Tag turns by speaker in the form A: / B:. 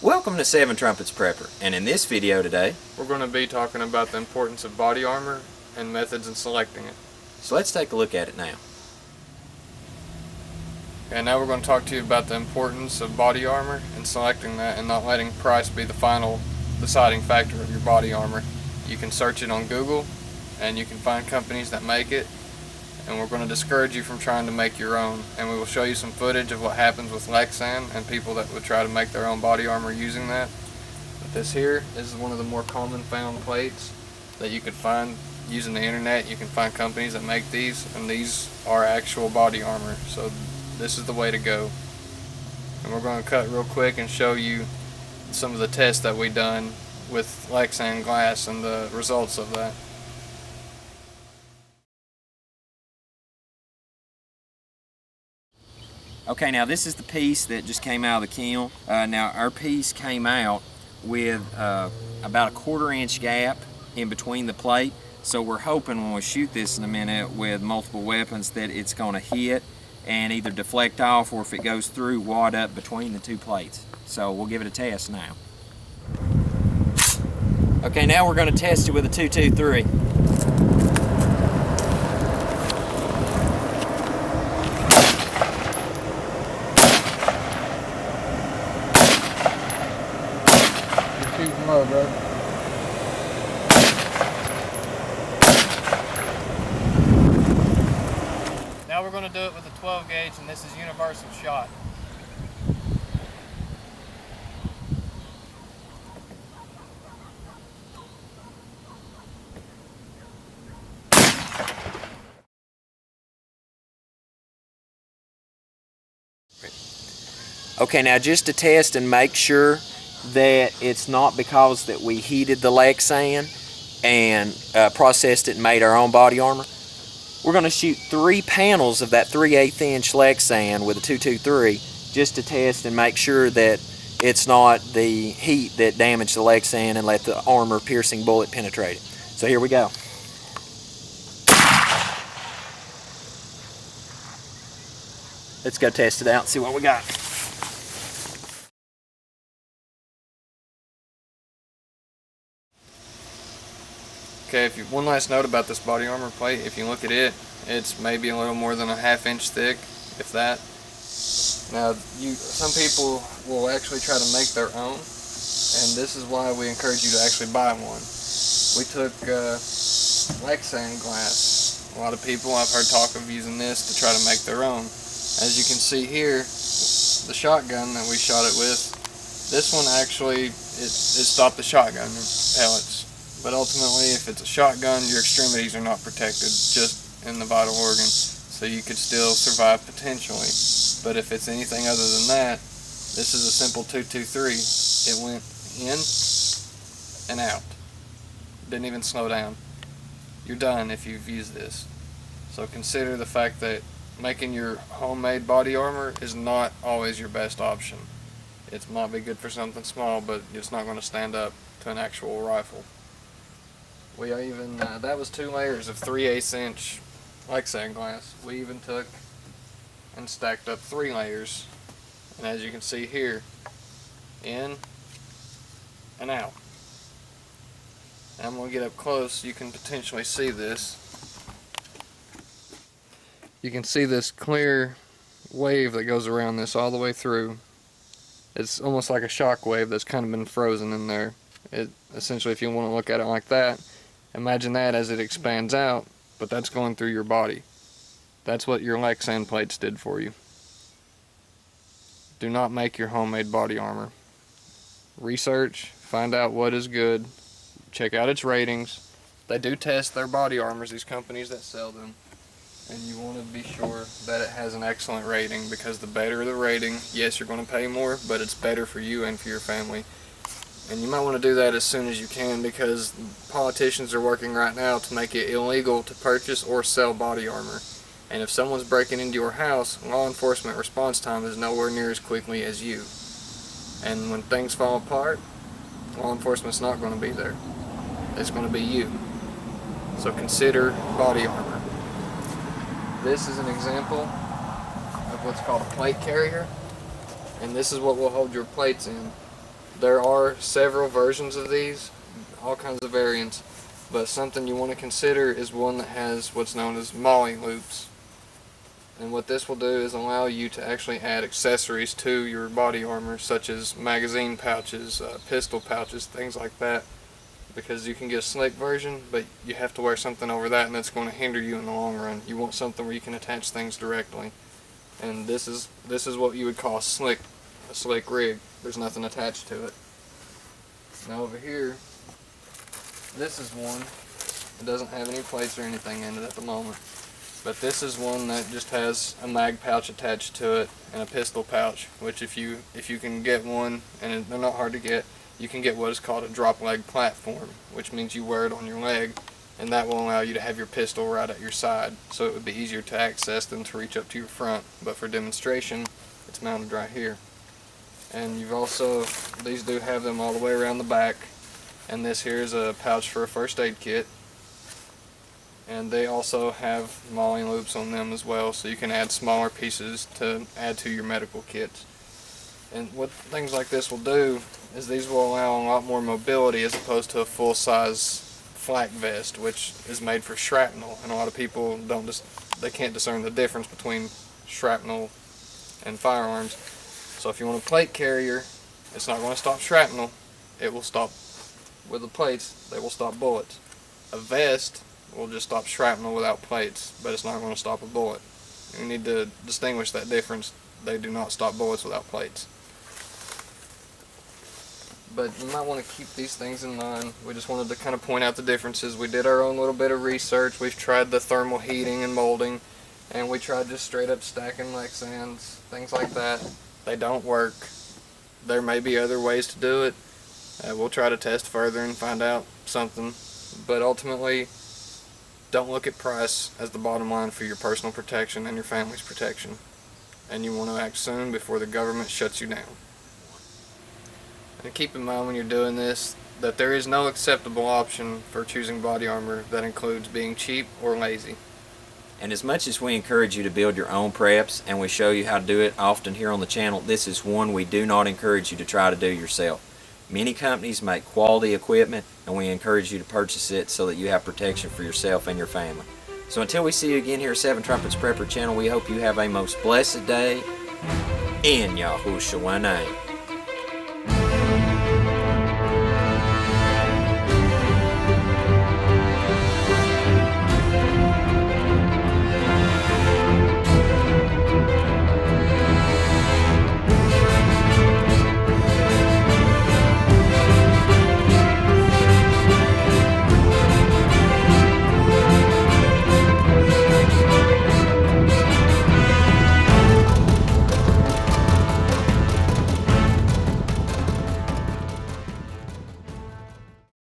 A: Welcome to Seven Trumpets Prepper, and in this video today,
B: we're going to be talking about the importance of body armor and methods in selecting it.
A: So let's take a look at it now.
B: And now we're going to talk to you about the importance of body armor and selecting that and not letting price be the final deciding factor of your body armor. You can search it on Google and you can find companies that make it, and we're going to discourage you from trying to make your own, and we will show you some footage of what happens with Lexan and people that would try to make their own body armor using that. But this here is one of the more common found plates that you could find using the internet. You can find companies that make these, and these are actual body armor, so this is the way to go. And we're going to cut real quick and show you some of the tests that we done with Lexan glass and the results of that.
A: Okay, now this is the piece that just came out of the kiln. Now our piece came out with about a 1/4 inch gap in between the plate, so we're hoping when we shoot this in a minute with multiple weapons that it's going to hit and either deflect off, or if it goes through, wad up between the two plates. So we'll give it a test now. Okay, now we're going to test it with a 223.
B: Low, bro. Now we're going to do it with a 12 gauge, and this is universal shot.
A: Okay, now just to test and make sure that it's not because that we heated the Lexan and processed it and made our own body armor, we're going to shoot 3 panels of that 3/8 inch Lexan with a 223 just to test and make sure that it's not the heat that damaged the Lexan and let the armor piercing bullet penetrate it. So here we go. Let's go test it out and see what we got.
B: Okay, one last note about this body armor plate. If you look at it, it's maybe a little more than a 1/2 inch thick, if that. Now, some people will actually try to make their own, and this is why we encourage you to actually buy one. We took Lexan glass. A lot of people, I've heard talk of using this to try to make their own. As you can see here, the shotgun that we shot it with, this one actually, it stopped the shotgun pellets. But ultimately, if it's a shotgun, your extremities are not protected, just in the vital organ, so you could still survive potentially. But if it's anything other than that, this is a simple 223. It went in and out. Didn't even slow down. You're done if you've used this. So consider the fact that making your homemade body armor is not always your best option. It might be good for something small, but it's not going to stand up to an actual rifle. We even, that was 2 layers of 3/8 inch Lexan glass. We even took and stacked up 3 layers. And as you can see here, in and out. And I'm going to get up close. You can potentially see this. You can see this clear wave that goes around this all the way through. It's almost like a shock wave that's kind of been frozen in there. Essentially, if you want to look at it like that, imagine that as it expands out, but that's going through your body. That's what your Lexan plates did for you. Do not make your homemade body armor. Research, find out what is good, check out its ratings. They do test their body armors, these companies that sell them, and you want to be sure that it has an excellent rating, because the better the rating, yes, you're going to pay more, but it's better for you and for your family. And you might want to do that as soon as you can, because politicians are working right now to make it illegal to purchase or sell body armor. And if someone's breaking into your house, law enforcement response time is nowhere near as quickly as you. And when things fall apart, law enforcement's not going to be there. It's going to be you. So consider body armor. This is an example of what's called a plate carrier, and this is what will hold your plates in. There are several versions of these, all kinds of variants, but something you want to consider is one that has what's known as molly loops. And what this will do is allow you to actually add accessories to your body armor, such as magazine pouches, pistol pouches, things like that. Because you can get a slick version, but you have to wear something over that, and that's going to hinder you in the long run. You want something where you can attach things directly, and this is what you would call a slick rig. There's nothing attached to it. Now over here, this is one. It doesn't have any plates or anything in it at the moment, but this is one that just has a mag pouch attached to it and a pistol pouch. Which if you can get one, and they're not hard to get, you can get what is called a drop leg platform, which means you wear it on your leg, and that will allow you to have your pistol right at your side, so it would be easier to access than to reach up to your front. But for demonstration, it's mounted right here. And you've also, these do have them all the way around the back, and this here is a pouch for a first aid kit. And they also have molly loops on them as well, so you can add smaller pieces to add to your medical kits. And what things like this will do is these will allow a lot more mobility as opposed to a full-size flak vest, which is made for shrapnel, and a lot of people they can't discern the difference between shrapnel and firearms. So if you want a plate carrier, it's not going to stop shrapnel. It will stop, with the plates, they will stop bullets. A vest will just stop shrapnel without plates, but it's not going to stop a bullet. You need to distinguish that difference. They do not stop bullets without plates. But you might want to keep these things in mind. We just wanted to kind of point out the differences. We did our own little bit of research. We've tried the thermal heating and molding, and we tried just straight up stacking Lexans, things like that. They don't work. There may be other ways to do it. We'll try to test further and find out something. But ultimately, don't look at price as the bottom line for your personal protection and your family's protection. And you want to act soon before the government shuts you down. And keep in mind when you're doing this that there is no acceptable option for choosing body armor that includes being cheap or lazy.
A: And as much as we encourage you to build your own preps, and we show you how to do it often here on the channel, this is one we do not encourage you to try to do yourself. Many companies make quality equipment, and we encourage you to purchase it so that you have protection for yourself and your family. So until we see you again here at Seven Trumpets Prepper Channel, we hope you have a most blessed day in Yahushua's name.